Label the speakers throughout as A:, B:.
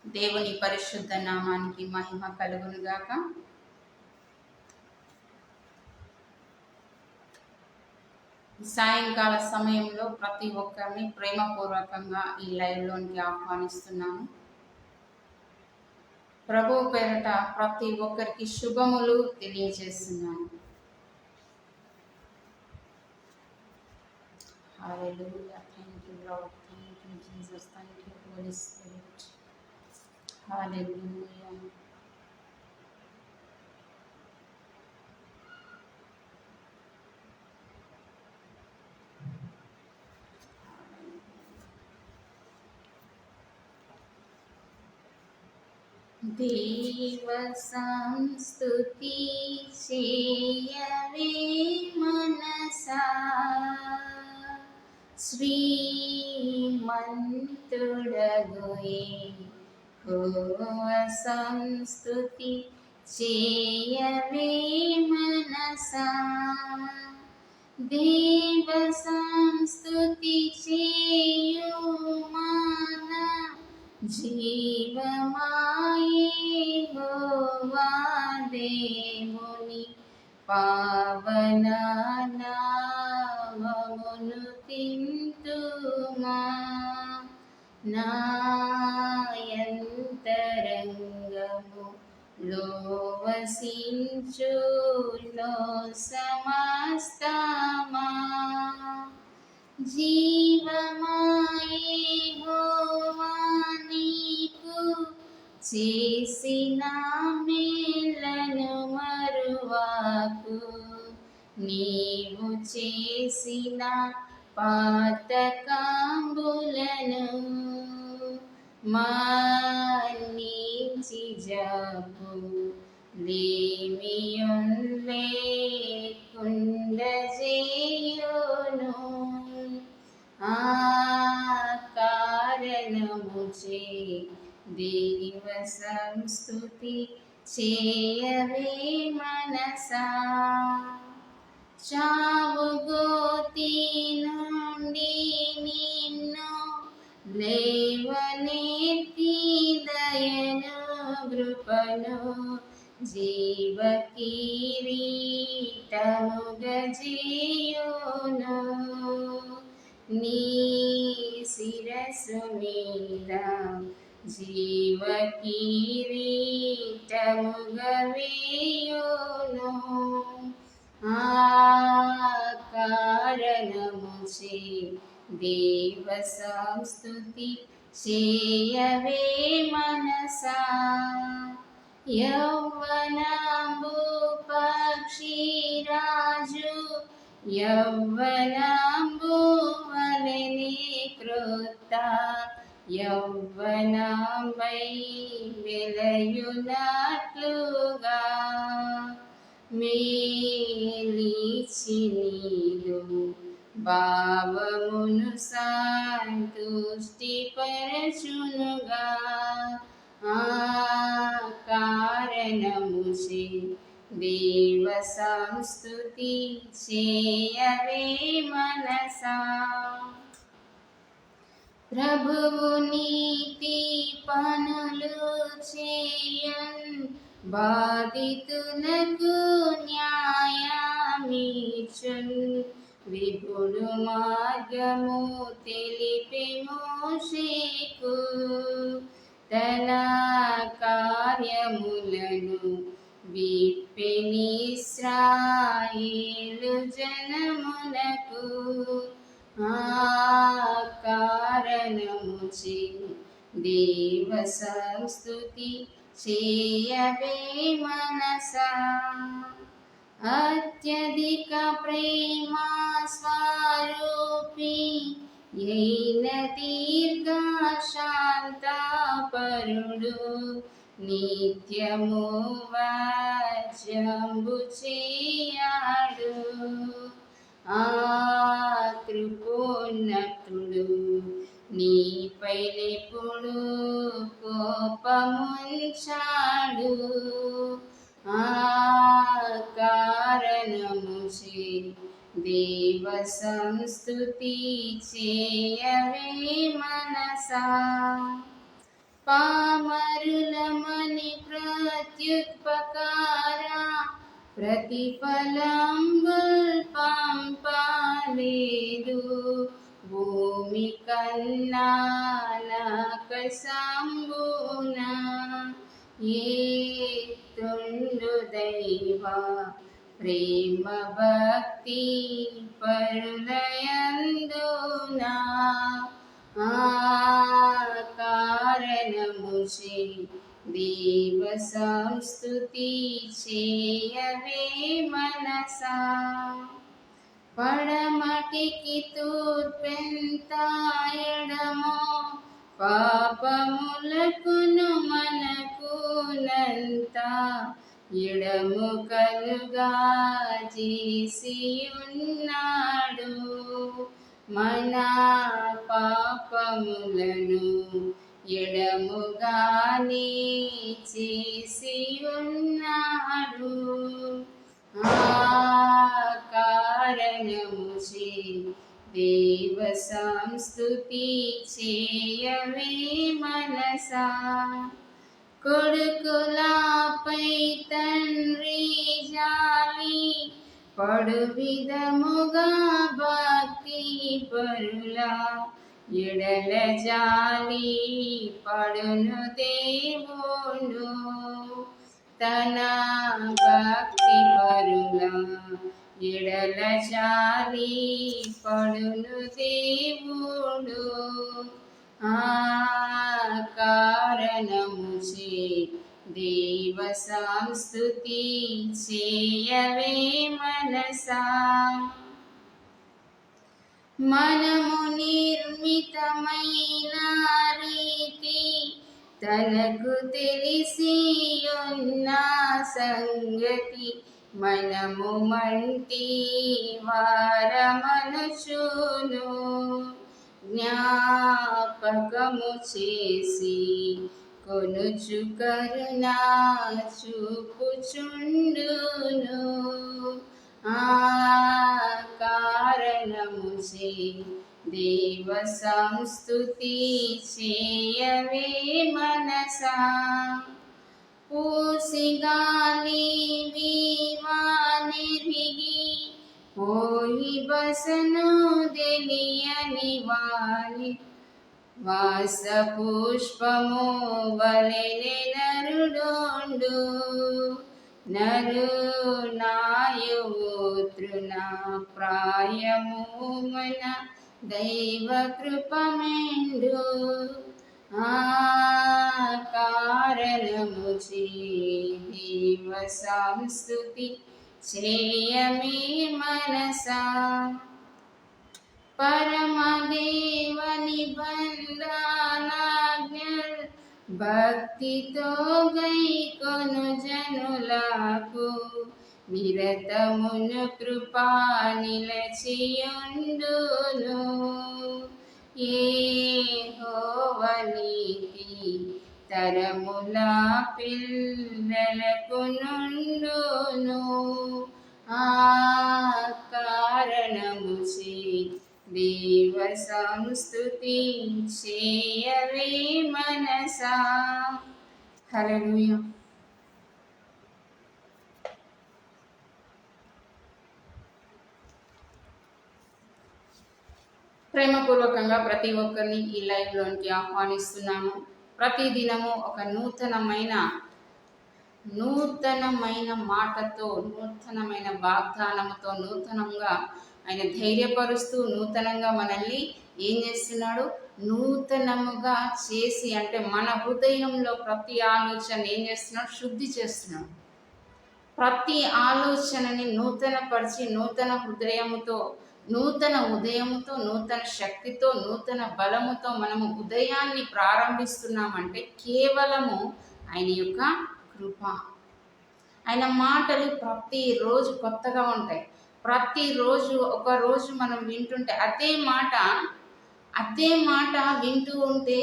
A: దేవుని పరిశుద్ధ నామానికి మహిమ కలుగును గాక. సాయంకాల సమయంలో ప్రతి ఒక్కరిని ప్రేమపూర్వకంగా ఈ లైవ్లోనికి ఆహ్వానిస్తున్నాను. ప్రభు పేరట ప్రతి ఒక్కరికి శుభములు తెలియజేస్తున్నాను. Hallelujah. Thank you Lord. Thank you Jesus. Thank you Holy Spirit. Hallelujah. దేవ సంస్తుతి చేయవే మనసా, శ్రీమంతుడగుయే హోవ సంస్తుతి చేయవే మనసా. దేవ సంస్తుతి చేయు మన జీవమాయే హోవా దేవుని పావన నామమును తింతుమా. నాయంతరంగము లోవసించులో సమస్తమా. జీవమాయే హోవా నీకు చేసిన మేలను మరువాకు. నీవు చేసిన పాతకంబులను మన్నించి జపు లేమియుండజేయును. ఆ కారణముచే దేవ సంస్తుతి చేయవే మనసా. చావు గోతి నుండి నిన్ను లేవనెత్తి దయను కృపను జీవ కిరీటముగజేయును. నీ శిరస్సు మీద జీవ కిరీటముగవేయును. ఆ కారణముచే దేవ సంస్తుతి చేయవే మనసా. యౌవనంబు పక్షిరాజు యౌవనంబు వలెనే క్రొత్త యౌవనంబై వెలయునట్లుగా మేలిచి నీదు భావమును సంతుష్టిపరచునుగా. ఆ కారణముచే దేవ సంస్తుతి చేయవే మనసా. ప్రభువు నీతి పనులు చేయన్ బాధితులకు న్యాయమిచ్చున్. విభుడు మార్గము తెలిపే మోషేకు తన కార్యములను విప్పెనిస్రాయేలు జనమునకు. ఆ కారణముచే దేవ సంస్తుతి చేయవే మనసా. అత్యధిక ప్రేమ స్వరూపి యైన దీర్ఘ శాంతపరుడు నిత్యము వాజ్యంబు చేయాడు. ఆ కృపోన్నతుడు నీపై ఎప్పుడు కోపముంచాడు. ఆ కారణముచే దేవ సంస్తుతి చేయవే మనసా. పామరులమని ప్రత్యుపకార ప్రతిఫలంబుల్ పంపలేదు. భూమి కన్నా నాకసంబున ఏతుండు దైవ ప్రేమ భక్తి పరులయందునా. ఆ కారణముచే దేవ సంస్తుతి చేయవే మనసా. పడమటికి తూర్పెంత ఎడమో పాపములకును మనకునంత ఎడము కలుగా చేసియున్నాడు. మన పాపములను ఎడముగానే చేసియున్నాడు. ఆ కారణముచే దేవ సంస్తుతి చేయవే మనసా. కొడుకులపై తండ్రి జాలి పడు విధముగా భక్తి పరుల ఎడల జాలి పడును దేవుడు. తన భక్తి పరుల ఎడల జాలి పడును దేవుడు. ఆ కారణముచే దేవ సంస్తుతి చేయవే మనసా. మనము నిర్మితమైన రీతి తనకు తెలిసియున్న సంగతి మనము మంటి వారమనుచును. జ్ఞాపకము చేసి కొనుచు కరుణా చూపుచుండును. ఆ కారణముచే దేవ సంస్తుతి చేయవే మనసా. పూసిగాలి వీవానెరిగి పోయి బసను తెలియని వాని వాస పుష్పము వలెనే నరుడోండు. నరు నాయుతృణ ప్రాయము మన దైవ కృపమెండు. ఆ కారణముచే దేవ సంస్తుతి చేయమే మనసా. పరమదేవ నిబంధనాజ్ఞల్ భక్తితో గైకొను జనులకు నిరతమును కృపా నిలచియుండును. యెహోవా నీతి తరముల పిల్లలకు నుండును. ఆ కారణముచే దేవ సంస్తుతి చేయవే మనసా. హల్లెలూయా. ప్రేమపూర్వకంగా ప్రతి ఒక్కరిని ఈ లైవ్లోనికి ఆహ్వానిస్తున్నాను. ప్రతి దినము ఒక నూతనమైన మాటతో, నూతనమైన వాగ్దానముతో, నూతనంగా ఆయన ధైర్యపరుస్తూ నూతనంగా మనల్ని ఏం చేస్తున్నాడు, నూతనముగా చేసి, అంటే మన హృదయంలో ప్రతి ఆలోచన ఏం చేస్తున్నాడు, శుద్ధి చేస్తున్నాడు. ప్రతి ఆలోచనని నూతనపరిచి నూతన హృదయముతో, నూతన ఉదయముతో, నూతన శక్తితో, నూతన బలముతో మనము ఉదయాన్ని ప్రారంభిస్తున్నామంటే కేవలము ఆయన యొక్క కృప. ఆయన మాటలు ప్రతిరోజు కొత్తగా ఉంటాయి. ప్రతిరోజు ఒక రోజు మనం వింటుంటే అదే మాట వింటూ ఉంటే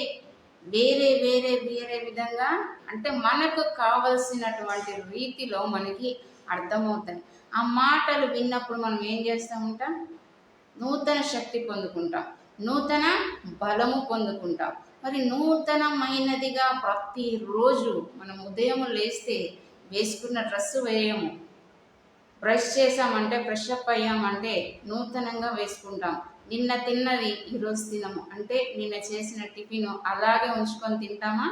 A: వేరే వేరే వేరే విధంగా, అంటే మనకు కావలసినటువంటి రీతిలో మనకి అర్థమవుతాయి. ఆ మాటలు విన్నప్పుడు మనం ఏం చేస్తామంటాం, నూతన శక్తి పొందుకుంటాం, నూతన బలము పొందుకుంటాం, మరి నూతనమైనదిగా ప్రతిరోజు మనం ఉదయం లేస్తే వేసుకున్న డ్రెస్సు వేయము, బ్రష్ చేసామంటే బ్రష్ అప్ అయ్యామంటే నూతనంగా వేసుకుంటాం. నిన్న తిన్నది ఈరోజు తినము అంటే నిన్న చేసిన టిఫిన్ అలాగే ఉంచుకొని తింటామా,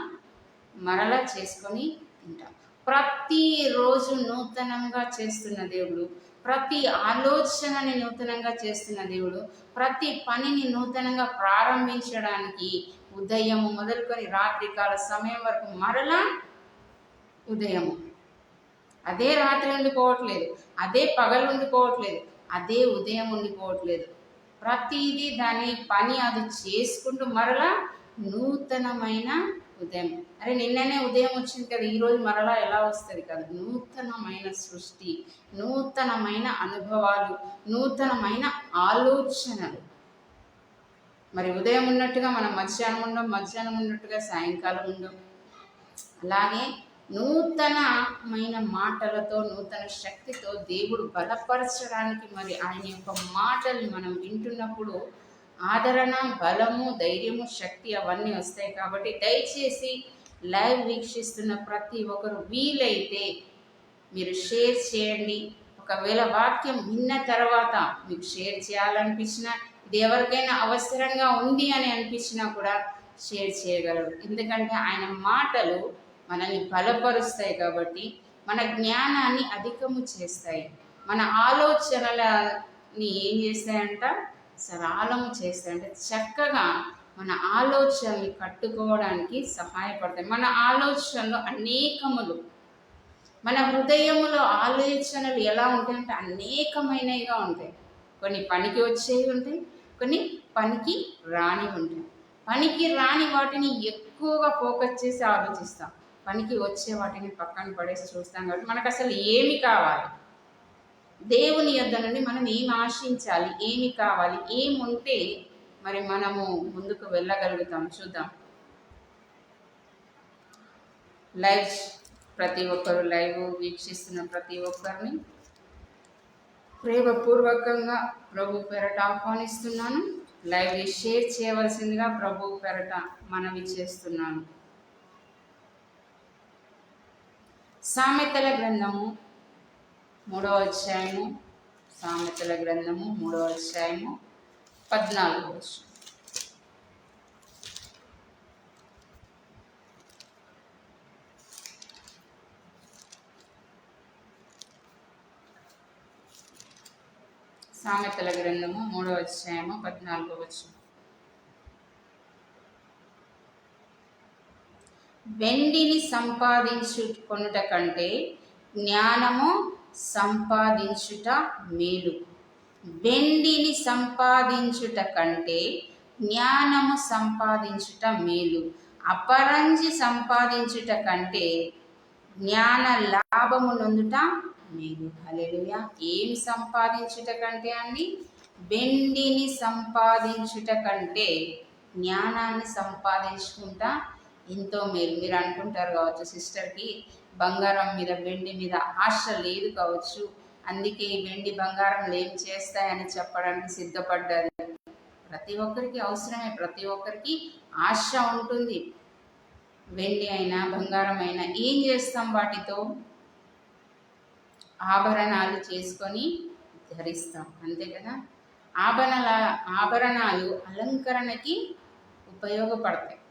A: మరలా చేసుకొని తింటాం. ప్రతిరోజు నూతనంగా చేస్తున్న దేవుడు, ప్రతి ఆలోచనని నూతనంగా చేస్తున్న దేవుడు, ప్రతి పనిని నూతనంగా ప్రారంభించడానికి ఉదయం మొదలుకొని రాత్రికాల సమయం వరకు మరలా ఉదయము, అదే రాత్రి ఉండిపోవట్లేదు, అదే పగలు ఉండిపోవట్లేదు, అదే ఉదయం ఉండిపోవట్లేదు. ప్రతిదీ దాని పని అది చేసుకుంటూ మరలా నూతనమైన ఉదయం. అరే నిన్ననే ఉదయం వచ్చింది కదా, ఈరోజు మరలా ఎలా వస్తుంది కదా. నూతనమైన సృష్టి, నూతనమైన అనుభవాలు, నూతనమైన ఆలోచనలు. మరి ఉదయం ఉన్నట్టుగా మనం మధ్యాహ్నం ఉండం, మధ్యాహ్నం ఉన్నట్టుగా సాయంకాలం ఉండం. అలాగే నూతనమైన మాటలతో, నూతన శక్తితో దేవుడు బలపరచడానికి మరి ఆయన యొక్క మాటల్ని మనం వింటున్నప్పుడు ఆదరణ, బలము, ధైర్యము, శక్తి అవన్నీ వస్తాయి. కాబట్టి దయచేసి లైవ్ వీక్షిస్తున్న ప్రతి ఒక్కరు వీలైతే మీరు షేర్ చేయండి. ఒకవేళ వాక్యం విన్న తర్వాత మీకు షేర్ చేయాలనిపించినా, ఇది ఎవరికైనా అవసరంగా ఉంది అని అనిపించినా కూడా షేర్ చేయగలరు. ఎందుకంటే ఆయన మాటలు మనల్ని బలపరుస్తాయి కాబట్టి, మన జ్ఞానాన్ని అధికము చేస్తాయి, మన ఆలోచనలని ఏం చేస్తాయంట, సరళము చేస్తాయి. అంటే చక్కగా మన ఆలోచనని కట్టుకోవడానికి సహాయపడతాయి. మన ఆలోచనలు అనేకములు, మన హృదయములో ఆలోచనలు ఎలా ఉంటాయంటే అనేకమైనవిగా ఉంటాయి. కొన్ని పనికి వచ్చేవి ఉంటాయి, కొన్ని పనికి రాని ఉంటాయి. పనికి రాని వాటిని ఎక్కువగా ఫోకస్ చేసి ఆలోచిస్తాం, పనికి వచ్చే వాటిని పక్కన పడేసి చూస్తాం. కాబట్టి మనకు అసలు ఏమి కావాలి, దేవుని యొద్ద నుండి మనం ఏమి ఆశించాలి, ఏమి కావాలి, ఏముంటే మరి మనము ముందుకు వెళ్ళగలుగుతాం. చూద్దాం. లైవ్ ప్రతి ఒక్కరు లైవ్ వీక్షిస్తున్న ప్రతి ఒక్కరిని ప్రేమపూర్వకంగా ప్రభు పేరట ఆహ్వానిస్తున్నాను. లైవ్ షేర్ చేయవలసిందిగా ప్రభు పేరట మనవి చేస్తున్నాను. సామెతల గ్రంథము 3వ అధ్యాయము, సామెతల గ్రంథము 3వ అధ్యాయము 14వ వచనం. సామెతల గ్రంథము 3వ అధ్యాయము 14వ వచనం. వెండిని సంపాదించుకొనుట కంటే జ్ఞానము సంపాదించుట మేలు. వెండిని సంపాదించుట కంటే జ్ఞానము సంపాదించుట మేలు. అపరంజి సంపాదించుట కంటే జ్ఞాన లాభము నొందుట మేలు. హల్లెలూయా. ఏమి సంపాదించుట కంటే అండి? వెండిని సంపాదించుట కంటే జ్ఞానాన్ని సంపాదించుకుంటా ఎంతో మేలు. మీరు అనుకుంటారు కావచ్చు, సిస్టర్కి బంగారం మీద, వెండి మీద ఆశ లేదు కావచ్చు, అందుకే ఈ వెండి బంగారం ఏం చేస్తాయని చెప్పడానికి సిద్ధపడ్డది. ప్రతి ఒక్కరికి అవసరమే, ప్రతి ఒక్కరికి ఆశ ఉంటుంది. వెండి అయినా బంగారం అయినా ఏం చేస్తాం? వాటితో ఆభరణాలు చేసుకొని ధరిస్తాం, అంతే కదా. ఆభరణాలు అలంకరణకి ఉపయోగపడతాయి.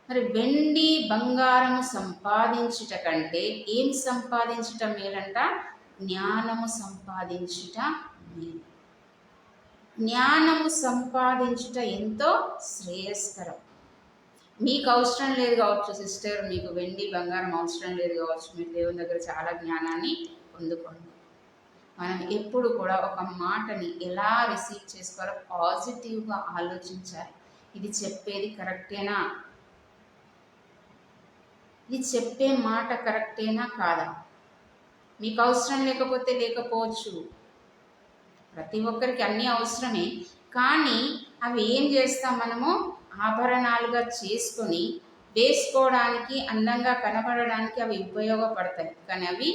A: మరి వెండి బంగారము సంపాదించుట కంటే ఏం సంపాదించుట మేలంట? జ్ఞానము సంపాదించుట మేలు. జ్ఞానము సంపాదించుట ఎంతో శ్రేయస్కరం. మీకు అవసరం లేదు కావచ్చు సిస్టర్, మీకు వెండి బంగారం అవసరం లేదు కావచ్చు, మీరు దేవుని దగ్గర చాలా జ్ఞానాన్ని పొందుకోండి. మనం ఎప్పుడు కూడా ఒక మాటని ఎలా రిసీవ్ చేసుకోవాలో పాజిటివ్గా ఆలోచించాలి. ఇది చెప్పేది కరెక్టేనా, ఇది చెప్పే మాట కరెక్టేనా కాదా? మీకు అవసరం లేకపోతే లేకపోవచ్చు, ప్రతి ఒక్కరికి అన్నీ అవసరమే. కానీ అవి ఏం చేస్తాం మనము? ఆభరణాలుగా చేసుకొని వేసుకోవడానికి, అందంగా కనబడడానికి అవి ఉపయోగపడతాయి. కానీ అవి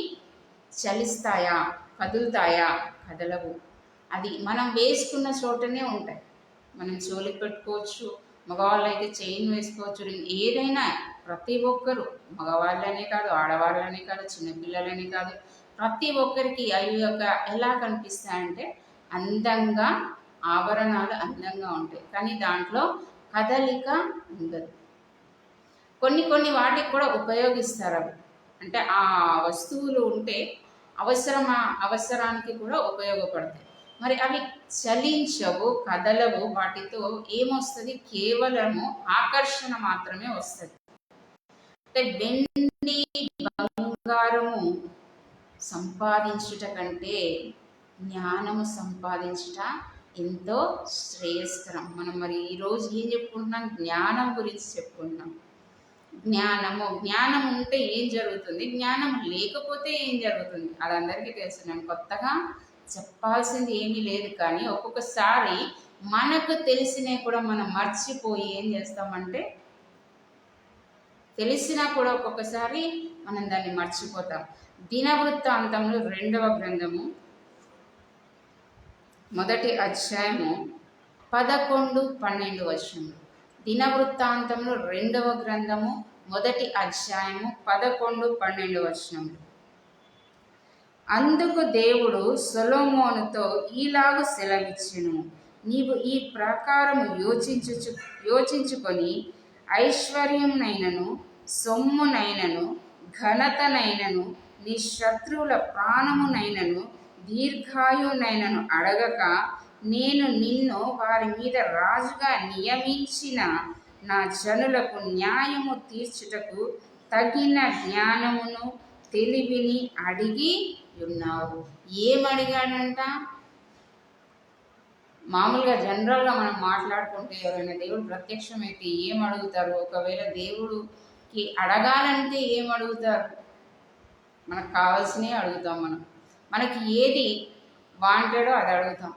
A: చలిస్తాయా, కదులుతాయా? కదలవు. అది మనం వేసుకున్న చోటనే ఉంటాయి. మనం చెవులకు పెట్టుకోవచ్చు, మగవాళ్ళు అయితే చైన్ వేసుకోవచ్చు, ఏదైనా ప్రతి ఒక్కరు, మగవాళ్ళనే కాదు, ఆడవాళ్ళనే కాదు, చిన్నపిల్లలని కాదు, ప్రతి ఒక్కరికి అవి యొక్క ఎలా కనిపిస్తాయంటే అందంగా, ఆభరణాలు అందంగా ఉంటాయి, కానీ దాంట్లో కదలిక ఉండదు. కొన్ని కొన్ని వాటికి కూడా ఉపయోగిస్తారు అవి, అంటే ఆ వస్తువులు ఉంటే అవసరానికి కూడా ఉపయోగపడతాయి. మరి అవి చలించవు, కదలవు, వాటితో ఏమొస్తుంది? కేవలము ఆకర్షణ మాత్రమే వస్తుంది. అంటే వెండి బంగారము సంపాదించుట కంటే జ్ఞానము సంపాదించుట ఎంతో శ్రేయస్కరం. మనం మరి ఈరోజు ఏం చెప్పుకుంటున్నాం? జ్ఞానం గురించి చెప్పుకుంటున్నాం. జ్ఞానం ఉంటే ఏం జరుగుతుంది, జ్ఞానం లేకపోతే ఏం జరుగుతుంది, అది అందరికీ తెలుసు. నేను కొత్తగా చెప్పాల్సింది ఏమీ లేదు. కానీ ఒక్కొక్కసారి మనకు తెలిసినవి కూడా మనం మర్చిపోయి ఏం చేస్తామంటే, తెలిసినా కూడా ఒక్కొక్కసారి మనం దాన్ని మర్చిపోతాం. దినవృత్తాంతంలో 2వ గ్రంథము 1వ అధ్యాయము 11-12 వచనములు. దినవృత్తాంతంలో 2వ గ్రంథము 1వ అధ్యాయము 11-12 వచనములు. అందుకు దేవుడు సొలొమోనుతో ఈలాగు సెలవిచ్చెను, నీవు ఈ ప్రకారము యోచించుకొని ఐశ్వర్యంనైనను, సొమ్మునైనను, ఘనతనైనను, నీ శత్రువుల ప్రాణమునైనను, దీర్ఘాయునైనను అడగక, నేను నిన్ను వారి మీద రాజుగా నియమించిన నా జనులకు న్యాయము తీర్చుటకు తగిన జ్ఞానమును, తెలివిని అడిగి ఉన్నావు. ఏమడిగాడంట? మామూలుగా జనరల్గా మనం మాట్లాడుకుంటే ఎవరైనా దేవుడు ప్రత్యక్షమైతే ఏం అడుగుతారు? ఒకవేళ దేవుడికి అడగాలంటే ఏం అడుగుతారు? మనకు కావాల్సినవి అడుగుతాం. మనకి ఏది వాంటెడో అది అడుగుతాం,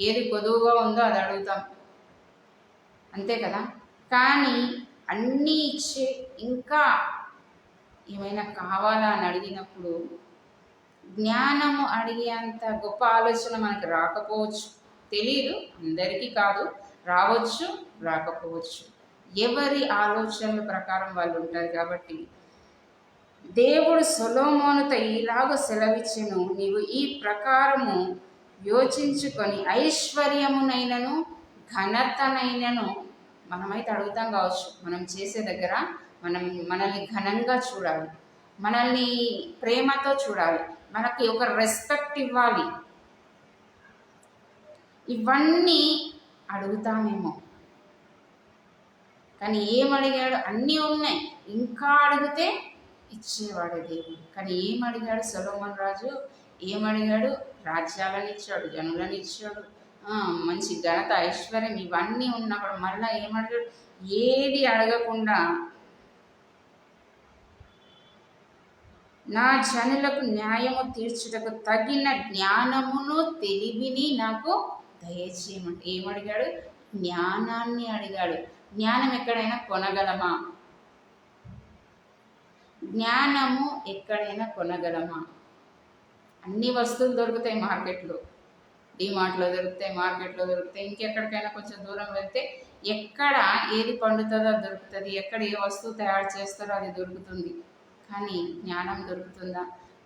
A: ఏది కొదువుగా ఉందో అది అడుగుతాం, అంతే కదా. కానీ అన్నీ ఇచ్చే ఇంకా ఏమైనా కావాలా అని అడిగినప్పుడు జ్ఞానము అడిగేంత గొప్ప ఆలోచన మనకు రాకపోవచ్చు. తెలియదు, అందరికీ కాదు, రావచ్చు, రాకపోవచ్చు. ఎవరి ఆలోచనల ప్రకారం వాళ్ళు ఉంటారు. కాబట్టి దేవుడు సొలొమోనుతో ఇలాగ సెలవిచ్చెను, నీవు ఈ ప్రకారము యోచించుకొని ఐశ్వర్యమునైనను, ఘనతనైనను, మనమైతే అడుగుతాం కావచ్చు, మనం చేసే దగ్గర మనల్ని ఘనంగా చూడాలి, మనల్ని ప్రేమతో చూడాలి, మనకి ఒక రెస్పెక్ట్ ఇవ్వాలి, ఇవన్నీ అడుగుతామేమో. కానీ ఏమడిగాడు? అన్నీ ఉన్నాయి, ఇంకా అడిగితే ఇచ్చేవాడు దేవుడు. కానీ ఏమడిగాడు సొలొమోను రాజు? ఏమడిగాడు? రాజ్యాలను ఇచ్చాడు, జనులను ఇచ్చాడు, మంచి ఘనత, ఐశ్వర్యం ఇవన్నీ ఉన్నప్పుడు మళ్ళీ ఏమడిగాడు? ఏది అడగకుండా నా జనులకు న్యాయము తీర్చుటకు తగిన జ్ఞానమును, తెలివిని నాకు దయచేయమంటే ఏమడిగాడు? జ్ఞానాన్ని అడిగాడు. జ్ఞానం ఎక్కడైనా కొనగలమా? జ్ఞానము ఎక్కడైనా కొనగలమా? అన్ని వస్తువులు దొరుకుతాయి మార్కెట్లో, డిమార్ట్లో దొరుకుతాయి, మార్కెట్లో దొరుకుతాయి, ఇంకెక్కడికైనా కొంచెం దూరం వెళ్తే ఎక్కడ ఏది పండుతుందో దొరుకుతుంది, ఎక్కడ ఏ వస్తువు తయారు చేస్తారో అది దొరుకుతుంది. కానీ జ్ఞానం దొరుకుతుందా?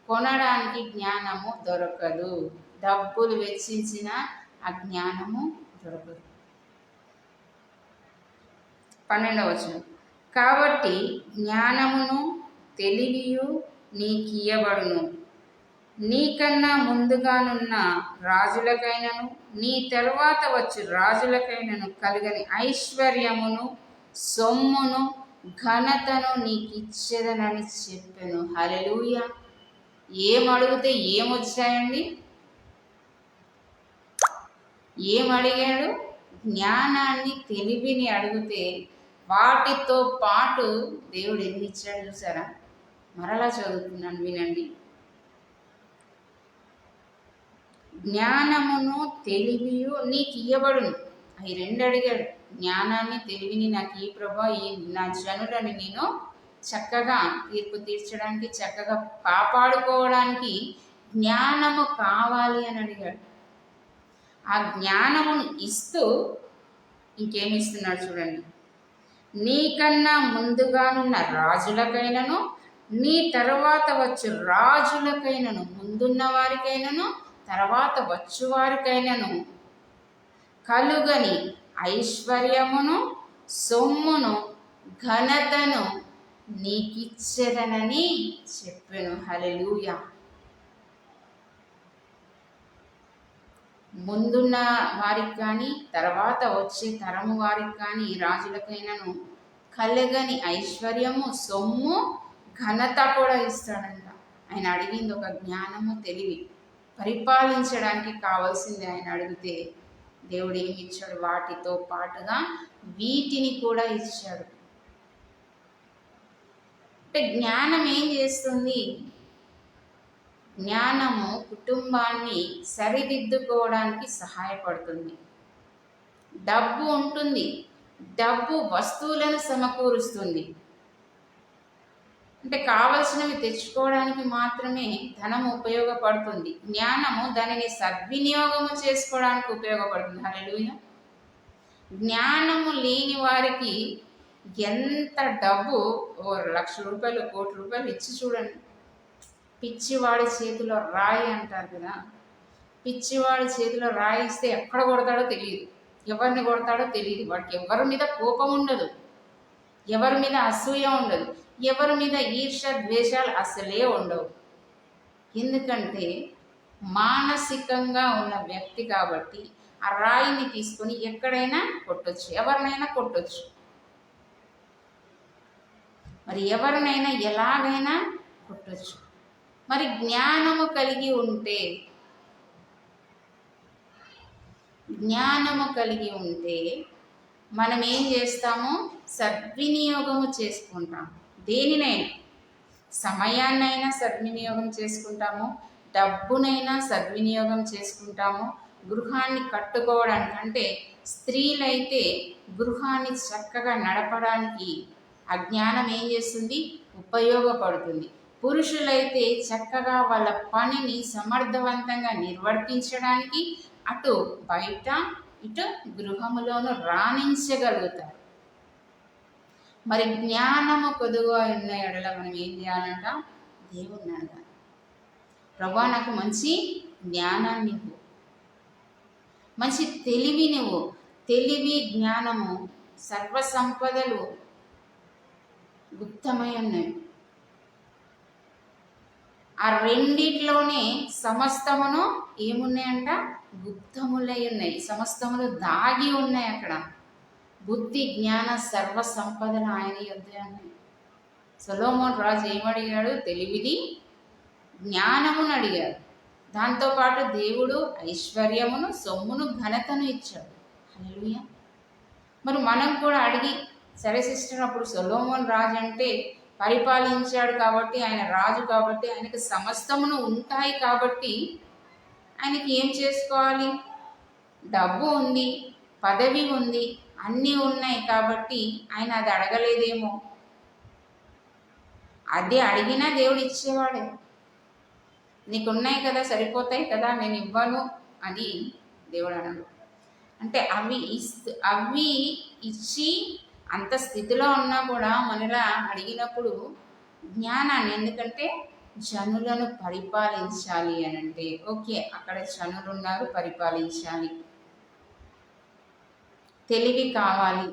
A: కొనడానికి జ్ఞానము దొరకదు, డబ్బులు వెచ్చించిన ఆ జ్ఞానము దొరకదు. 12వ వచనం, కాబట్టి జ్ఞానమును, తెలివియు నీకియ్యబడును, నీకన్నా ముందుగానున్న రాజులకైనను, నీ తరువాత వచ్చు రాజులకైనను కలుగని ఐశ్వర్యమును, సొమ్మును, ఘనతను నీకిచ్చేదనని చెప్పాను. హల్లెలూయా. ఏమడిగితే ఏమొచ్చాయండి? ఏమడిగాడు? జ్ఞానాన్ని, తెలివిని అడిగితే వాటితో పాటు దేవుడు ఎన్ని ఇచ్చాడు చూసారా? మరలా చదువుతున్నాను, వినండి. జ్ఞానమును, తెలివియు నీకు ఇయ్యబడును. అవి 2 అడిగాడు. జ్ఞానాన్ని, తెలివిని నాకు ఈ ప్రభా, ఈ నా జనులని నేను చక్కగా తీర్పు తీర్చడానికి, చక్కగా కాపాడుకోవడానికి జ్ఞానము కావాలి అని అడిగాడు. ఆ జ్ఞానమును ఇస్తూ ఇంకేమి ఇస్తున్నాడు చూడండి. నీకన్నా ముందుగానున్న రాజులకైనను నీ తర్వాత వచ్చు రాజులకైనను, ముందున్న వారికైనను తర్వాత వచ్చు వారికైనను కలుగని ఐశ్వర్యమును సొమ్మును ఘనతను నీకిచ్చెదనని చెప్పెను. హల్లెలూయా. ముందున్న వారికి కానీ తర్వాత వచ్చే తరము వారికి కానీ రాజులకైనాను కలగని ఐశ్వర్యము సొమ్ము ఘనత కూడా ఇస్తాడంట. ఆయన అడిగింది ఒక జ్ఞానము తెలివి, పరిపాలించడానికి కావాల్సింది ఆయన అడిగితే దేవుడు ఏమి ఇచ్చాడు? వాటితో పాటుగా వీటిని కూడా ఇచ్చాడు. అంటే జ్ఞానం ఏం చేస్తుంది? జ్ఞానము కుటుంబాన్ని సరిదిద్దుకోవడానికి సహాయపడుతుంది. డబ్బు ఉంటుంది, డబ్బు వస్తువులను సమకూరుస్తుంది. అంటే కావలసినవి తెచ్చుకోవడానికి మాత్రమే ధనం ఉపయోగపడుతుంది. జ్ఞానము దానిని సద్వినియోగము చేసుకోవడానికి ఉపయోగపడుతుంది. హల్లెలూయా. జ్ఞానము లేని వారికి ఎంత డబ్బు, 1,00,000 రూపాయలు, 1,00,00,000 రూపాయలు ఇచ్చి చూడండి. పిచ్చివాడి చేతిలో రాయి అంటారు కదా, పిచ్చివాడి చేతిలో రాయి ఇస్తే ఎక్కడ కొడతాడో తెలియదు, ఎవరిని కొడతాడో తెలియదు. వాడికి ఎవరి మీద కోపం ఉండదు, ఎవరి మీద అసూయ ఉండదు, ఎవరి మీద ఈర్ష ద్వేషాలు అసలే ఉండవు. ఎందుకంటే మానసికంగా ఉన్న వ్యక్తి కాబట్టి ఆ రాయిని తీసుకొని ఎక్కడైనా కొట్టొచ్చు, ఎవరినైనా కొట్టొచ్చు. మరి ఎవరినైనా ఎలాగైనా కొట్టొచ్చు. మరి జ్ఞానము కలిగి ఉంటే, మనం ఏం చేస్తాము? సద్వినియోగము చేసుకుంటాము. దేనినైనా, సమయాన్నైనా సద్వినియోగం చేసుకుంటాము, డబ్బునైనా సద్వినియోగం చేసుకుంటాము. గృహాన్ని కట్టుకోవడానికి, అంటే స్త్రీలైతే గృహాన్ని చక్కగా నడపడానికి ఆ జ్ఞానం ఏం చేస్తుంది? ఉపయోగపడుతుంది. పురుషులైతే చక్కగా వాళ్ళ పనిని సమర్థవంతంగా నిర్వర్తించడానికి అటు బయట ఇటు గృహములోనూ రాణించగలుగుతారు. మరి జ్ఞానము కొద్దుగా ఉన్న ఎడల మనం ఏం చేయాలంట? దేవుణ్ణి అడగాలి. ప్రభువా, నాకు మంచి జ్ఞానాన్ని ఇవ్వు, మంచి తెలివి నువ్వు. తెలివి జ్ఞానము సర్వ సంపదలు గుప్తమై ఉన్నాయి. ఆ రెండిట్లోనే సమస్తమును ఏమున్నాయంట? గుప్తములై ఉన్నాయి. సమస్తములు దాగి ఉన్నాయి అక్కడ. బుద్ధి జ్ఞాన సర్వ సంపదలు ఆయన యొద్ద ఉన్నాయి. సొలొమోను రాజు ఏమడిగాడు? తెలివిని జ్ఞానమును అడిగాడు. దాంతోపాటు దేవుడు ఐశ్వర్యమును సొమ్మును ఘనతను ఇచ్చాడు. హల్లెలూయా. మరి మనం కూడా అడిగి, సరే సిస్టర్, అప్పుడు సొలొమోను రాజు అంటే పరిపాలించాడు కాబట్టి, ఆయన రాజు కాబట్టి, ఆయనకు సమస్తమును ఉంటాయి కాబట్టి ఆయనకి ఏం చేసుకోవాలి? డబ్బు ఉంది, పదవి ఉంది, అన్నీ ఉన్నాయి కాబట్టి ఆయన అది అడగలేదేమో. అది అడిగినా దేవుడు ఇచ్చేవాడే. నీకున్నాయి కదా, సరిపోతాయి కదా, నేను ఇవ్వను అని దేవుడు అన్నాడు. అంటే అవి ఇచ్చి అంత స్థితిలో ఉన్నా కూడా మనలా అడిగినప్పుడు జ్ఞానాన్ని, ఎందుకంటే జనులను పరిపాలించాలి అని అంటే, ఓకే, అక్కడ జనులు ఉన్నారు, పరిపాలించాలి, తెలివి కావాలి,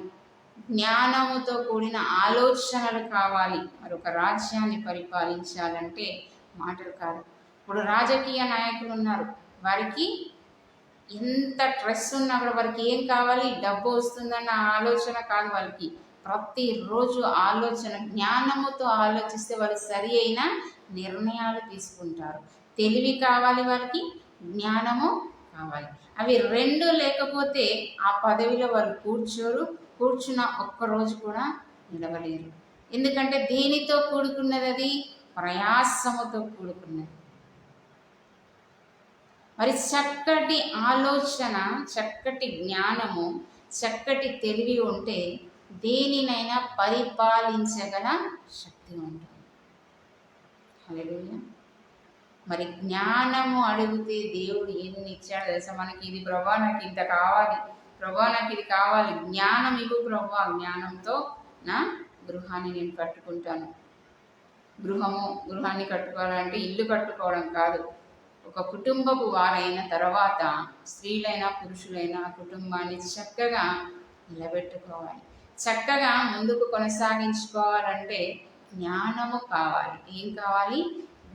A: జ్ఞానముతో కూడిన ఆలోచనలు కావాలి. మరొక రాజ్యాన్ని పరిపాలించాలంటే మాటలు కాదు. ఇప్పుడు రాజకీయ నాయకులు ఉన్నారు, వారికి ఎంత స్ట్రెస్ ఉన్నా కూడా వారికి ఏం కావాలి? డబ్బు వస్తుందన్న ఆలోచన కాదు వాళ్ళకి. ప్రతిరోజు ఆలోచన, జ్ఞానముతో ఆలోచిస్తే వాళ్ళు సరి అయిన నిర్ణయాలు తీసుకుంటారు. తెలివి కావాలి వారికి, జ్ఞానము కావాలి. అవి రెండు లేకపోతే ఆ పదవిలో వారు కూర్చున్న ఒక్కరోజు కూడా నిలవలేరు. ఎందుకంటే దేనితో కూడుకున్నది? అది ప్రయాసముతో కూడుకున్నది. మరి చక్కటి ఆలోచన, చక్కటి జ్ఞానము, చక్కటి తెలివి ఉంటే దేనినైనా పరిపాలించగల శక్తి ఉంటుంది. హల్లెలూయా. మరి జ్ఞానము అడిగితే దేవుడు ఎన్ని ఇచ్చాడో తెలుసా మనకి? ఇది ప్రభువా నాకు ఇంత కావాలి, ప్రభువా నాకు ఇది కావాలి, జ్ఞానం ఇవ్వు ప్రభువా, జ్ఞానంతో నా గృహాన్ని నేను కట్టుకుంటాను. గృహాన్ని కట్టుకోవాలంటే ఇల్లు కట్టుకోవడం కాదు. ఒక కుటుంబపు వారైన తర్వాత స్త్రీలైనా పురుషులైనా ఆ కుటుంబాన్ని చక్కగా నిలబెట్టుకోవాలి. చక్కగా ముందుకు కొనసాగించుకోవాలంటే జ్ఞానము కావాలి. ఏం కావాలి?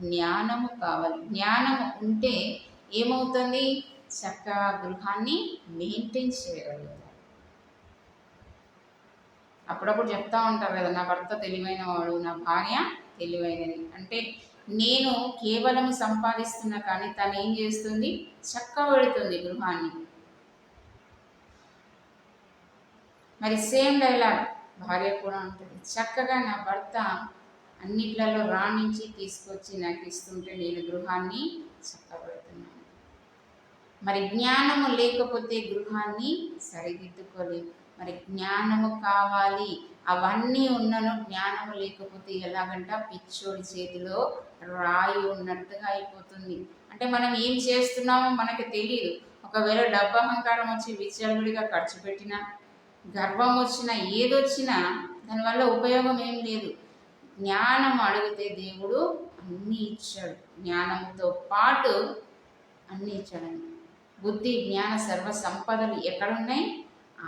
A: జ్ఞానము కావాలి. జ్ఞానము ఉంటే ఏమవుతుంది? చక్కగా గృహాన్ని మెయింటైన్ చేయగలుగుతారు. అప్పుడప్పుడు చెప్తా ఉంటారు కదా, నా భర్త తెలివైన వాడు, నా భార్య తెలివైనది. అంటే నేను కేవలం సంపాదిస్తున్నా కానీ తను ఏం చేస్తుంది? చక్కబెడుతుంది గృహాన్ని. మరి సేమ్ డైలాగ్ భార్య కూడా ఉంటుంది. చక్కగా నా భర్త అన్నిట్లలో రాణించి తీసుకొచ్చి నాకు ఇస్తుంటే నేను గృహాన్ని చక్కబెడుతున్నాను. మరి జ్ఞానము లేకపోతే గృహాన్ని సరిదిద్దుకోలేము. మరి జ్ఞానము కావాలి. అవన్నీ ఉన్నను జ్ఞానము లేకపోతే ఎలాగంట పిచ్చోడి చేతిలో రాయి ఉన్నట్టుగా అయిపోతుంది. అంటే మనం ఏం చేస్తున్నామో మనకు తెలియదు. ఒకవేళ డబ్బు అహంకారం వచ్చి విచ్చలవిడిగా ఖర్చు పెట్టినా, గర్వం వచ్చినా, ఏదొచ్చినా దానివల్ల ఉపయోగం ఏం లేదు. జ్ఞానం అడిగితే దేవుడు అన్నీ ఇచ్చాడు. జ్ఞానంతో పాటు అన్నీ ఇచ్చాడండి. బుద్ధి జ్ఞాన సర్వ సంపదలు ఎక్కడున్నాయి?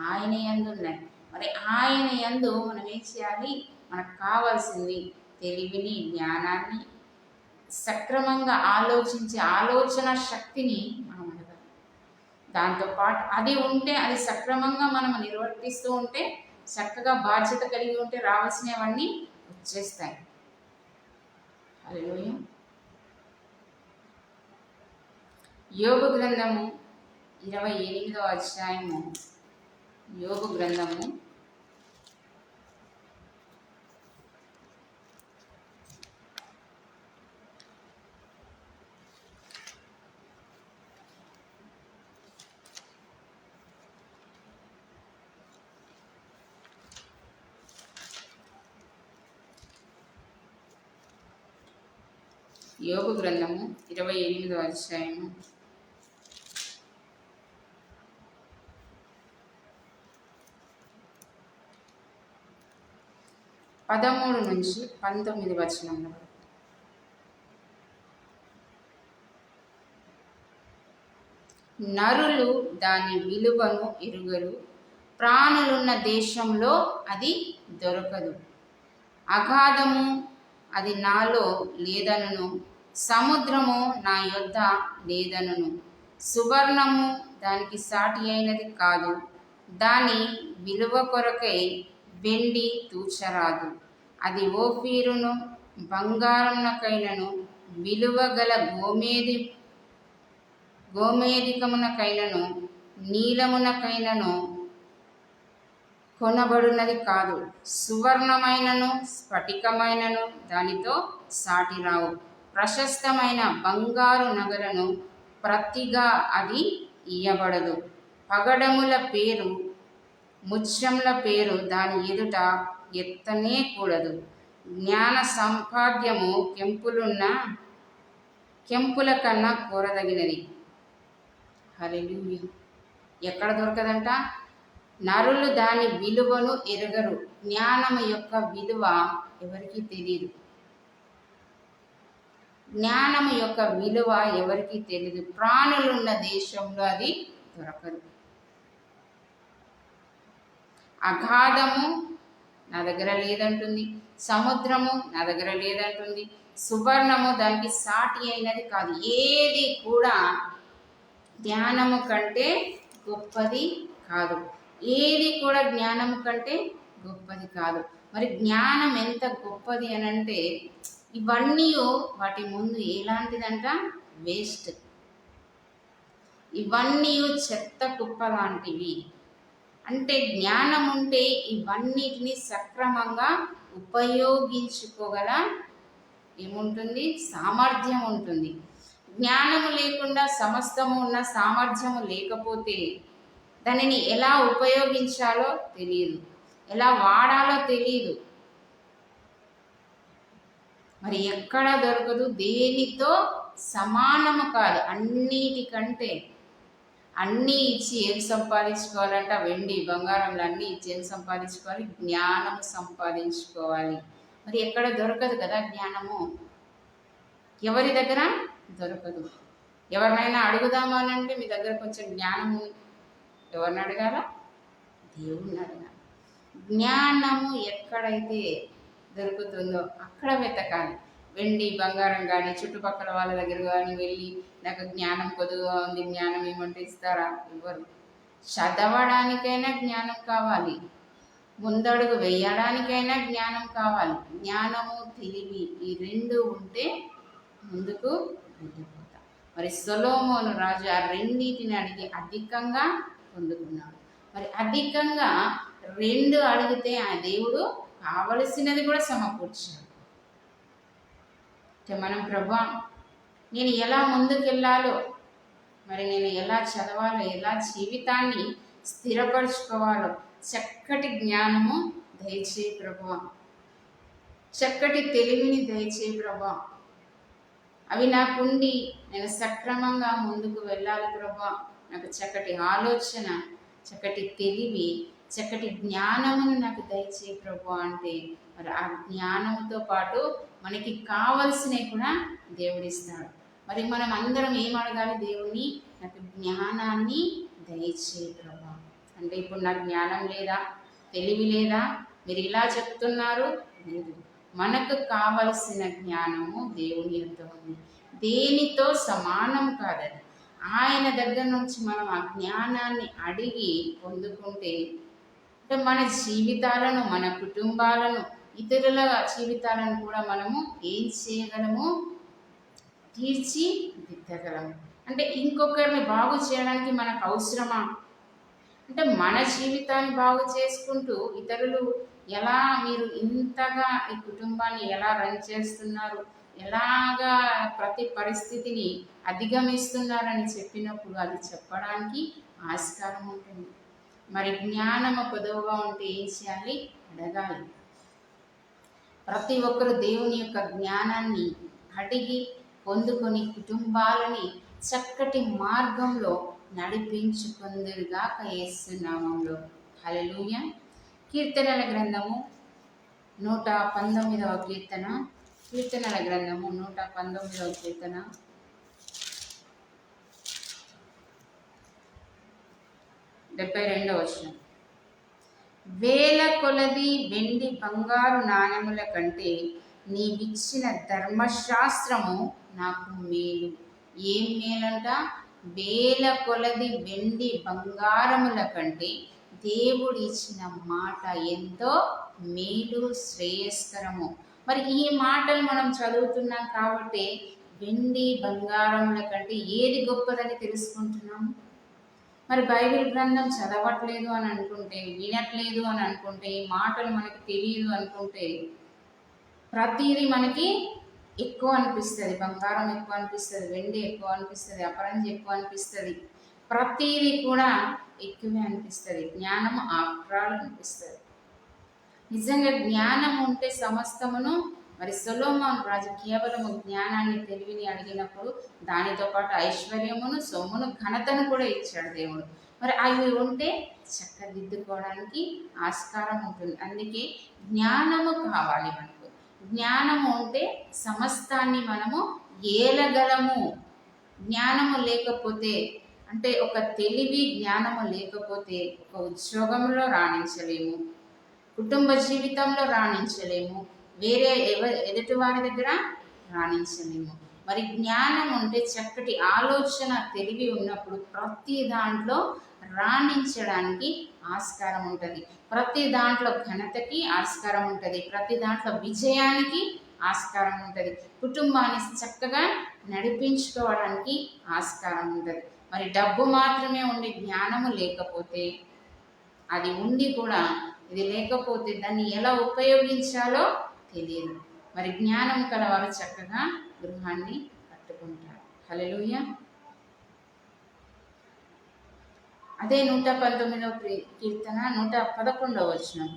A: ఆయన యందు ఉన్నాయి. మరి ఆయన యందు మనం ఏం చేయాలి? మనకు కావాల్సింది తెలివిని, జ్ఞానాన్ని, సక్రమంగా ఆలోచించే ఆలోచన శక్తిని మనం అడగాలి. దాంతోపాటు అది ఉంటే, అది సక్రమంగా మనం నిర్వర్తిస్తూ ఉంటే, చక్కగా బాధ్యత కలిగి ఉంటే రావాల్సినవన్నీ వచ్చేస్తాయి. హల్లెలూయా. యోబు గ్రంథము 28వ అధ్యాయము. యోబు గ్రంథము 28వ అధ్యాయము 13 నుంచి 19 వచనంలో. నరులు దాని విలువను ఎరుగరు, ప్రాణులున్న దేశంలో అది దొరకదు. అగాధము అది నాలో లేదనును, సముద్రము నా యొద్ద లేదనును. సువర్ణము దానికి సాటి అయినది కాదు, దాని విలువ కొరకై వెండి తూచరాదు. అది ఓఫీరును బంగారమునకైనను విలువ గల గోమేధికమునకైనను నీలమునకైనను కొనబడినది కాదు. సువర్ణమైనను స్ఫటికమైనను దానితో సాటి రావు. ప్రశస్తమైన బంగారు నగలను ప్రతిగా అది ఇయ్యబడదు. పగడముల పేరు, ముత్యముల పేరు దాని ఎదుట ఎత్తనే కూడదు. జ్ఞాన సంపాద్యము కెంపుల కన్నా కోరదగినది. హల్లెలూయా. ఎక్కడ దొరకదంట? నరులు దాని విలువను ఎరగరు. జ్ఞానము యొక్క విలువ ఎవరికి తెలియదు. జ్ఞానము యొక్క విలువ ఎవరికి తెలియదు. ప్రాణులున్న దేశంలో అది దొరకదు. అగాధము నా దగ్గర లేదంటుంది, సముద్రము నా దగ్గర లేదంటుంది, సువర్ణము దానికి సాటి అయినది కాదు. ఏది కూడా జ్ఞానము కంటే గొప్పది కాదు. ఏది కూడా జ్ఞానము కంటే గొప్పది కాదు. మరి జ్ఞానం ఎంత గొప్పది అని అంటే, ఇవన్నీ వాటి ముందు ఎలాంటిదంట? వేస్ట్. ఇవన్నీ చెత్త కుప్ప లాంటివి. అంటే జ్ఞానం ఉంటే ఇవన్నిటిని సక్రమంగా ఉపయోగించుకోగల ఏముంటుంది? సామర్థ్యం ఉంటుంది. జ్ఞానము లేకుండా సమస్తము ఉన్న సామర్థ్యము లేకపోతే దానిని ఎలా ఉపయోగించాలో తెలియదు, ఎలా వాడాలో తెలియదు. మరి ఎక్కడ దొరకదు. దేనితో సమానము కాదు, అన్నిటికంటే అన్నీ ఇచ్చి ఏం సంపాదించుకోవాలంట? వెండి బంగారంలు అన్నీ ఇచ్చి ఏం సంపాదించుకోవాలి? జ్ఞానం సంపాదించుకోవాలి. మరి ఎక్కడ దొరకదు కదా జ్ఞానము, ఎవరి దగ్గర దొరకదు. ఎవరినైనా అడుగుదామా అని అంటే మీ దగ్గర కొంచెం జ్ఞానము, ఎవరిని అడగాల? దేవుణ్ణి అడగాలి. జ్ఞానము ఎక్కడైతే దొరుకుతుందో అక్కడ వెతకాలి. వెండి బంగారం కానీ చుట్టుపక్కల వాళ్ళ దగ్గర కానీ వెళ్ళి నాకు జ్ఞానం కొద్దుగా ఉంది, జ్ఞానం ఏమంటే ఇస్తారా? ఇవ్వరు. చదవడానికైనా జ్ఞానం కావాలి, ముందడుగు వేయడానికైనా జ్ఞానం కావాలి. జ్ఞానము తెలివి ఈ రెండు ఉంటే ముందుకు వెళ్ళిపోతాం. మరి సొలొమోను రాజు ఆ రెండింటిని అడిగి అధికంగా పొందుకున్నాడు. మరి అధికంగా రెండు అడిగితే ఆ దేవుడు కావలసినది కూడా సమకూర్చాడు. మనం ప్రభా నేను ఎలా ముందుకెళ్ళాలో, మరి నేను ఎలా చదవాలో, ఎలా జీవితాన్ని స్థిరపరచుకోవాలో చక్కటి జ్ఞానము దయచేయి ప్రభువా, చక్కటి తెలివిని దయచేయి ప్రభువా. అవి నాకుండి నేను సక్రమంగా ముందుకు వెళ్ళాలి ప్రభువా. నాకు చక్కటి ఆలోచన, చక్కటి తెలివి, చక్కటి జ్ఞానమును నాకు దయచేయి ప్రభువా అంటే మరి ఆ జ్ఞానంతో పాటు మనకి కావలసినవి కూడా దేవుడిస్తాడు. మరి మనం అందరం ఏం అడగాలి? దేవుణ్ణి నాకు జ్ఞానాన్ని దయచేయి ప్రభువా అంటే ఇప్పుడు నాకు జ్ఞానం లేదా, తెలివి లేదా, మీరు ఇలా చెప్తున్నారు, లేదు. మనకు కావలసిన జ్ఞానము దేవుని యొక్క ఉంది, దేనితో సమానం కాదని. ఆయన దగ్గర నుంచి మనం ఆ జ్ఞానాన్ని అడిగి పొందుకుంటే అంటే మన జీవితాలను, మన కుటుంబాలను, ఇతరుల జీవితాలను కూడా మనము ఏం చేయగలము? తీర్చిదిద్దగలము. అంటే ఇంకొకరిని బాగు చేయడానికి మనకు అవసరమా? అంటే మన జీవితాన్ని బాగు చేసుకుంటూ ఇతరులు ఎలా, మీరు ఇంతగా ఈ కుటుంబాన్ని ఎలా రన్ చేస్తున్నారు, ఎలాగా ప్రతి పరిస్థితిని అధిగమిస్తున్నారని చెప్పినప్పుడు అది చెప్పడానికి ఆస్కారం ఉంటుంది. మరి జ్ఞానము కొదవగా ఉంటే ఏం చేయాలి? అడగాలి. ప్రతి ఒక్కరు దేవుని యొక్క జ్ఞానాన్ని అడిగి పొందుకొని కుటుంబాలని చక్కటి మార్గంలో నడిపించుకుందురుగాక యేసు నామములో. హల్లెలూయా. కీర్తనల గ్రంథము 119వ కీర్తన, కీర్తనల గ్రంథము 119వ కీర్తన 72వ వచనం. వేల కొలది వెండి బంగారు నాణెముల కంటే నీవిచ్చిన ధర్మశాస్త్రము నాకు మేలు. ఏం మేలంట? వేల కొలది వెండి బంగారముల కంటే దేవుడు ఇచ్చిన మాట ఎంతో మేలు, శ్రేయస్కరము. మరి ఈ మాటలు మనం చదువుతున్నాం కాబట్టి వెండి బంగారముల కంటే ఏది గొప్పదని తెలుసుకుంటున్నాము. మరి బైబిల్ గ్రంథం చదవట్లేదు అని అనుకుంటే, వినట్లేదు అని అనుకుంటే, ఈ మాటలు మనకి తెలియదు అనుకుంటే ప్రతిదీ మనకి ఎక్కువ అనిపిస్తుంది. బంగారం ఎక్కువ అనిపిస్తుంది, వెండి ఎక్కువ అనిపిస్తుంది, అపరంజి ఎక్కువ అనిపిస్తుంది, ప్రతిదీ కూడా ఎక్కువే అనిపిస్తుంది. జ్ఞానము ఆక్రాలు అనిపిస్తుంది. నిజంగా జ్ఞానం ఉంటే సమస్తమును. మరి సొలొమోను రాజు కేవలము జ్ఞానాన్ని, తెలివిని అడిగినప్పుడు దానితో పాటు ఐశ్వర్యమును, సొమ్మును, ఘనతను కూడా ఇచ్చాడు దేవుడు. మరి అవి ఉంటే చక్కదిద్దుకోవడానికి ఆస్కారం ఉంటుంది. అందుకే జ్ఞానము కావాలి మనకు. జ్ఞానము ఉంటే సమస్తాన్ని మనము ఏలగలము. జ్ఞానము లేకపోతే, అంటే ఒక తెలివి జ్ఞానము లేకపోతే ఒక ఉద్యోగంలో రాణించలేము, కుటుంబ జీవితంలో రాణించలేము, వేరే ఎదుటి వారి దగ్గర రాణించలేము. మరి జ్ఞానం ఉంటే, చక్కటి ఆలోచన, తెలివి ఉన్నప్పుడు ప్రతి దాంట్లో రాణించడానికి ఆస్కారం ఉంటుంది, ప్రతి దాంట్లో ఘనతకి ఆస్కారం ఉంటుంది, ప్రతి దాంట్లో విజయానికి ఆస్కారం ఉంటుంది, కుటుంబాన్ని చక్కగా నడిపించుకోవడానికి ఆస్కారం ఉంటుంది. మరి డబ్బు మాత్రమే ఉండి జ్ఞానము లేకపోతే, అది ఉండి కూడా ఇది లేకపోతే దాన్ని ఎలా ఉపయోగించాలో తెలియదు. మరి జ్ఞానం కలవారు చక్కగా గృహాన్ని కట్టుకుంటారు. హల్లెలూయా. అదే 119వ కీర్తన 111వ వచనం.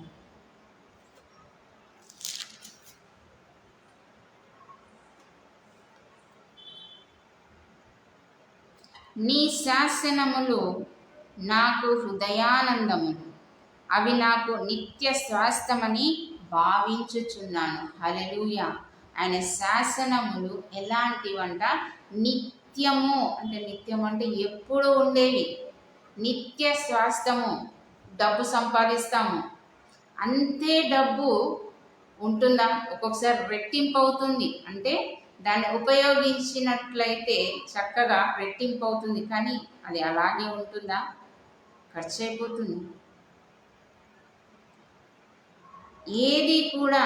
A: నీ శాసనములు నాకు హృదయానందములు, అవి నాకు నిత్య స్వాస్థ్యమని భావించుచున్నాను. హల్లెలూయా. ఆయన శాసనములు ఎలాంటివంట? నిత్యము అంటే, నిత్యం అంటే ఎప్పుడు ఉండేవి. నిత్య స్వాస్థ్యము. డబ్బు సంపాదిస్తాము, అంతే డబ్బు ఉంటుందా? ఒక్కొక్కసారి రెట్టింపు అవుతుంది, అంటే దాన్ని ఉపయోగించినట్లయితే చక్కగా రెట్టింపు అవుతుంది, కానీ అది అలాగే ఉంటుందా? ఖర్చు అయిపోతుంది. ఏది కూడా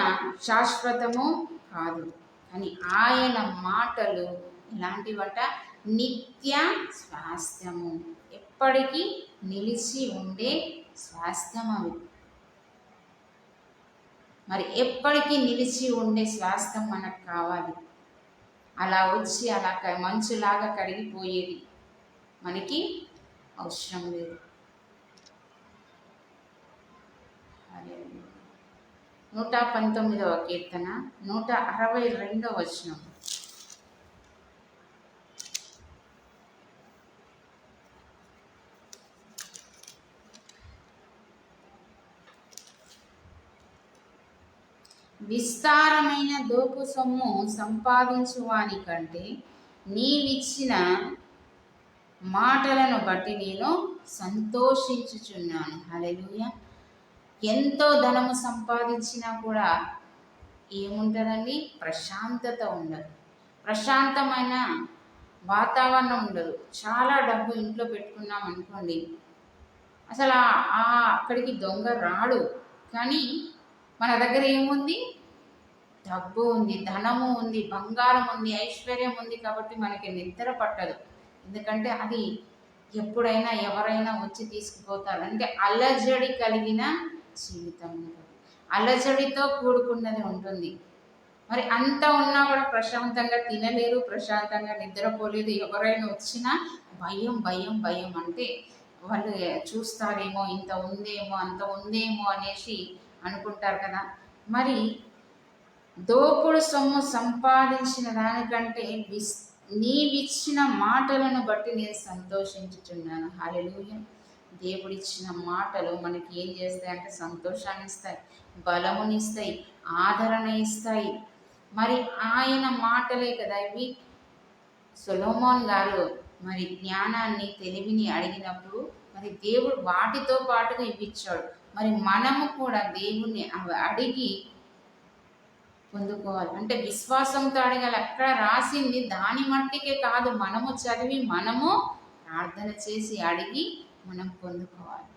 A: శాశ్వతము కాదు, కానీ ఆయన మాటలు ఇలాంటివంట నిత్య స్వాస్థ్యము, ఎప్పటికీ నిలిచి ఉండే స్వాస్థ్యం అవి. మరి ఎప్పటికీ నిలిచి ఉండే స్వాస్థ్యం మనకు కావాలి. అలా వచ్చి అలా మంచులాగా కరిగిపోయేది మనకి అవసరం లేదు. 119వ కీర్తన 162వ వచనం. విస్తారమైన దోపు సొమ్ము సంపాదించువాని కంటే నీవిచ్చిన మాటలను బట్టి నేను సంతోషించుచున్నాను. హల్లెలూయా. ఎంతో ధనము సంపాదించినా కూడా ఏముంటుందండి? ప్రశాంతత ఉండదు, ప్రశాంతమైన వాతావరణం ఉండదు. చాలా డబ్బు ఇంట్లో పెట్టుకున్నాం అనుకోండి, అసలు అక్కడికి దొంగ రాడు. కానీ మన దగ్గర ఏముంది? డబ్బు ఉంది, ధనము ఉంది, బంగారం ఉంది, ఐశ్వర్యం ఉంది, కాబట్టి మనకి నిద్ర పట్టదు. ఎందుకంటే అది ఎప్పుడైనా ఎవరైనా వచ్చి తీసుకుపోతారు. అంటే అలజడి కలిగిన జీవితం ఉంటుంది, అలజడితో కూడుకున్నది ఉంటుంది. మరి అంత ఉన్నా కూడా ప్రశాంతంగా తినలేరు, ప్రశాంతంగా నిద్రపోలేదు. ఎవరైనా వచ్చినా భయం భయం భయం, అంటే వాళ్ళు చూస్తారేమో, ఇంత ఉందేమో అంత ఉందేమో అనేసి అనుకుంటారు కదా. మరి దోపుడు సొమ్ము సంపాదించిన దానికంటే నీవిచ్చిన మాటలను బట్టి నేను సంతోషించుచున్నాను. హల్లెలూయా. దేవుడిచ్చిన మాటలు మనకి ఏం చేస్తాయి అంటే సంతోషాన్ని ఇస్తాయి, బలమునిస్తాయి, ఆదరణ ఇస్తాయి. మరి ఆయన మాటలే కదా ఇవి. సొలొమోన్ గారు మరి జ్ఞానాన్ని, తెలివిని అడిగినప్పుడు మరి దేవుడు వాటితో పాటుగా ఇవ్విచ్చాడు. మరి మనము కూడా దేవుణ్ణి అడిగి పొందుకోవాలి. అంటే విశ్వాసంతో అడగాలి. అక్కడ రాసింది దాని మట్టికే కాదు, మనము చదివి మనము ప్రార్థన చేసి అడిగి మనం పొందుకోవాలి.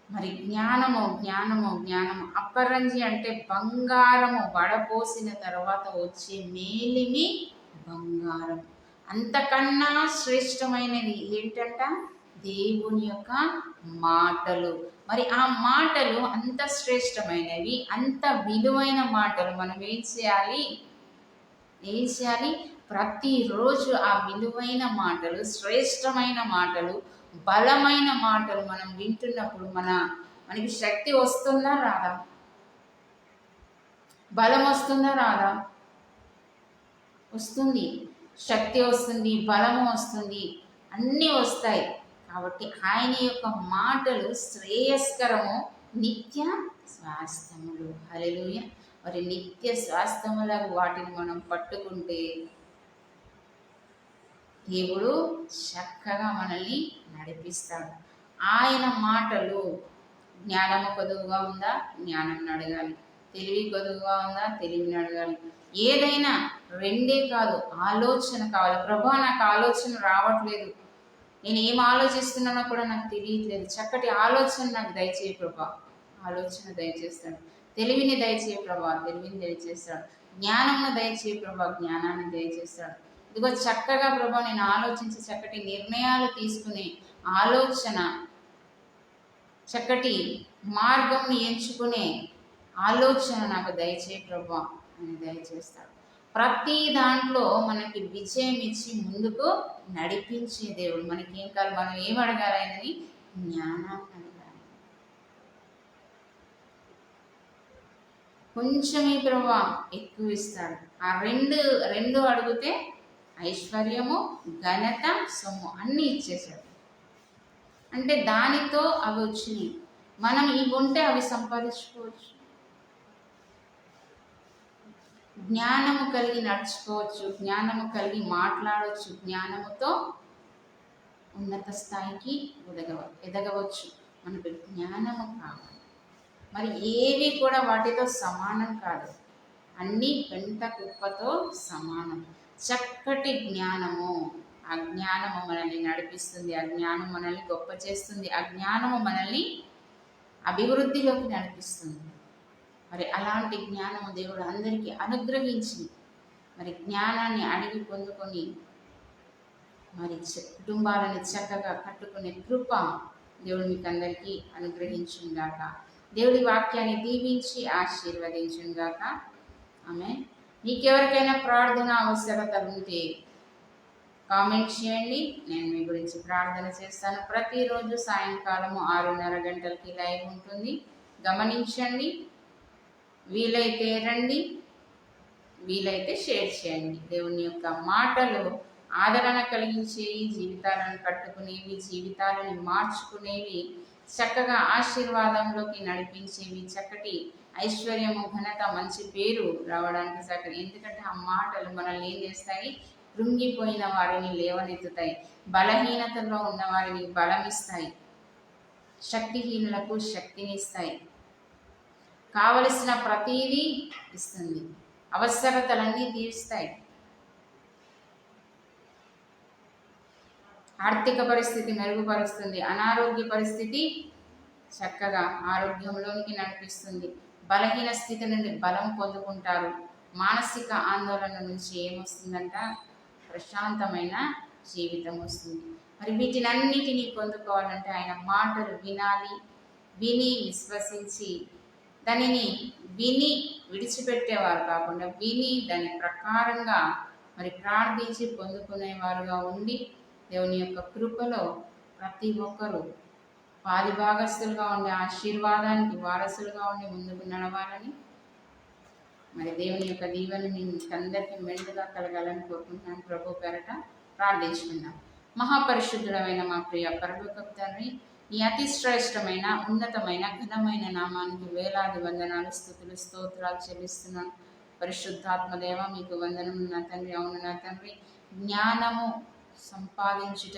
A: మరి జ్ఞానము జ్ఞానము జ్ఞానము. అపరంజి అంటే బంగారము, వడపోసిన తర్వాత వచ్చే మేలిమి బంగారం. అంతకన్నా శ్రేష్టమైనది ఏంటంట? దేవుని యొక్క మాటలు. మరి ఆ మాటలు అంత శ్రేష్టమైనవి, అంత విలువైన మాటలు. మనం ఏం చేయాలి? ప్రతిరోజు ఆ విలువైన మాటలు, శ్రేష్టమైన మాటలు, బలమైన మాటలు మనం వింటున్నప్పుడు మనకి శక్తి వస్తుందా రాదా? బలం వస్తుందా రాదా? వస్తుంది. శక్తి వస్తుంది, బలము వస్తుంది, అన్నీ వస్తాయి. కాబట్టి ఆయన యొక్క మాటలు శ్రేయస్కరము, నిత్య స్వాస్థ్యములు. హల్లెలూయా. మరి నిత్య స్వాస్థ్యములకు వాటిని మనం పట్టుకుంటే దేవుడు చక్కగా మనల్ని నడిపిస్తాడు. ఆయన మాటలు. జ్ఞానము కొదువుగా ఉందా? జ్ఞానం అడగాలి. తెలివి కొదువుగా ఉందా? తెలివిని అడగాలి. ఏదైనా రెండే కాదు, ఆలోచన కావాలి. ప్రభా నాకు ఆలోచన రావట్లేదు, నేను ఏం ఆలోచిస్తున్నానో కూడా నాకు తెలియట్లేదు, చక్కటి ఆలోచన నాకు దయచేయి ప్రభా. ఆలోచన దయచేస్తాడు. తెలివిని దయచేయి ప్రభా, తెలివిని దయచేస్తాడు. జ్ఞానంను దయచేయి ప్రభా, జ్ఞానాన్ని దయచేస్తాడు. ఇదిగో చక్కగా ప్రభా నేను ఆలోచించి చక్కటి నిర్ణయాలు తీసుకునే ఆలోచన, చక్కటి మార్గం ఎంచుకునే ఆలోచన నాకు దయచేయి ప్రభా అని దయచేస్తాడు. ప్రతి దాంట్లో మనకి విజయం ఇచ్చి ముందుకు నడిపించే దేవుడు. మనకి ఏం కాదు, మనం ఏం అడగాలని? జ్ఞానాన్ని అడగాలి. కొంచెమే ప్రభా ఎక్కువ ఇస్తాడు. ఆ రెండు అడిగితే ఐశ్వర్యము, ఘనత, సొమ్ము అన్నీ ఇచ్చేశాడు. అంటే దానితో అవి వచ్చినాయి. మనం ఇవి ఉంటే అవి సంపాదించుకోవచ్చు. జ్ఞానము కలిగి నడుచుకోవచ్చు, జ్ఞానము కలిగి మాట్లాడవచ్చు, జ్ఞానముతో ఉన్నత స్థాయికి ఎదగవచ్చు. మనకు జ్ఞానము కావాలి. మరి ఏవి కూడా వాటితో సమానం కాదు. అన్నీ పెంట కుప్పతో సమానం. చక్కటి జ్ఞానము, ఆ జ్ఞానము మనల్ని నడిపిస్తుంది, ఆ జ్ఞానం మనల్ని గొప్ప చేస్తుంది, ఆ జ్ఞానము మనల్ని అభివృద్ధిలోకి నడిపిస్తుంది. మరి అలాంటి జ్ఞానము దేవుడు అందరికీ అనుగ్రహించి మరి జ్ఞానాన్ని అడిగి పొందుకొని మరి కుటుంబాలను చక్కగా కట్టుకునే కృప దేవుడు మీకు అందరికీ అనుగ్రహించుగాక. దేవుడి వాక్యాన్ని దీవించి ఆశీర్వదించుగాక. ఆమె మీకెవరికైనా ప్రార్థన అవసరతలు ఉంటే కామెంట్ చేయండి, నేను మీ గురించి ప్రార్థన చేస్తాను. ప్రతిరోజు సాయంకాలము 6:30 గంటలకి లైవ్ ఉంటుంది, గమనించండి. వీలైతే రండి, వీలైతే షేర్ చేయండి. దేవుని యొక్క మాటలు ఆదరణ కలిగించేవి, జీవితాలను కట్టుకునేవి, జీవితాలను మార్చుకునేవి, చక్కగా ఆశీర్వాదంలోకి నడిపించేవి, చక్కటి ఐశ్వర్యము, ఘనత, మంచి పేరు రావడానికి చక్కగా. ఎందుకంటే ఆ మాటలు మనల్ని ఏం చేస్తాయి? కృంగిపోయిన వారిని లేవనెత్తుతాయి, బలహీనతలో ఉన్న వారిని బలమిస్తాయి, శక్తిహీనులకు శక్తినిస్తాయి, కావలసిన ప్రతీదీ ఇస్తుంది, అవసరతలన్నీ తీరుస్తాయి. ఆర్థిక పరిస్థితి మెరుగుపరుస్తుంది, అనారోగ్య పరిస్థితి చక్కగా ఆరోగ్యంలోనికి నడిపిస్తుంది, బలహీన స్థితి నుండి బలం పొందుకుంటారు. మానసిక ఆందోళన నుంచి ఏమొస్తుందంట? ప్రశాంతమైన జీవితం వస్తుంది. మరి వీటినన్నిటినీ పొందుకోవాలంటే ఆయన మాటలు వినాలి, విని విశ్వసించి దానిని విని విడిచిపెట్టేవారు కాకుండా విని దాని ప్రకారంగా మరి ప్రార్థించి పొందుకునేవారుగా ఉండి దేవుని యొక్క కృపలో ప్రతి ఒక్కరూ పాలిభాగస్తులుగా ఉండి ఆశీర్వాదానికి వారసులుగా ఉండి ముందుకు నడవాలని మరి దేవుని యొక్క దీవెన మీకు అందరికీ మెండుగా కలగాలని కోరుకుంటున్నాను. ప్రభు పేరట ప్రార్థించుకున్నాం. మహాపరిశుద్ధుడమైన మా ప్రియ పరలోకపు తండ్రి, ఈ అతి శ్రేష్టమైన ఉన్నతమైన ఘనమైన నామానికి వేలాది వందనాలు, స్తుతులు, స్తోత్రాలు చెల్లిస్తున్నాను. పరిశుద్ధాత్మదేవ మీకు వందనం నా తండ్రి. అవును నా తండ్రి, జ్ఞానము సంపాదించుట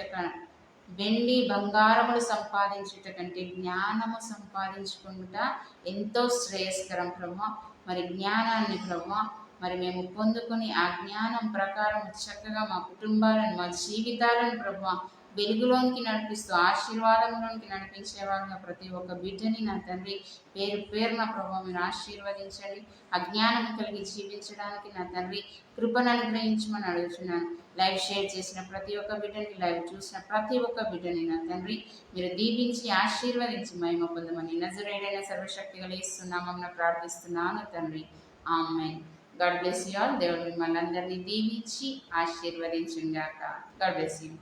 A: వెండి బంగారములు సంపాదించుట కంటే జ్ఞానము సంపాదించుకుంటా ఎంతో శ్రేయస్కరం ప్రభు. మరి జ్ఞానాన్ని ప్రభు మరి మేము పొందుకొని ఆ జ్ఞానం ప్రకారం చక్కగా మా కుటుంబాలను, మా జీవితాలను ప్రభు వెలుగులోనికి నడిపిస్తూ ఆశీర్వాదంలోనికి నడిపించేవారుగా ప్రతి ఒక్క బిడ్డని నా తండ్రి పేరు పేరున ప్రభు మీరు ఆశీర్వదించండి. అజ్ఞానం కలిగి జీవించడానికి నా తండ్రి కృపను అనుగ్రహించమని అడుగుతున్నాను. లైవ్ షేర్ చేసిన ప్రతి ఒక్క బిడ్డని, లైవ్ చూసిన ప్రతి ఒక్క బిడ్డని నా తండ్రి మీరు దీవించి ఆశీర్వదించి మహిమ పొందమని నజరేయుడైన సర్వశక్తి గల యేసు నామమున ప్రార్థిస్తున్నాను తండ్రి. Amen. God bless you all. దేవుడు మిమ్మల్ని అందరినీ దీవించి ఆశీర్వదించుగాక. God bless you.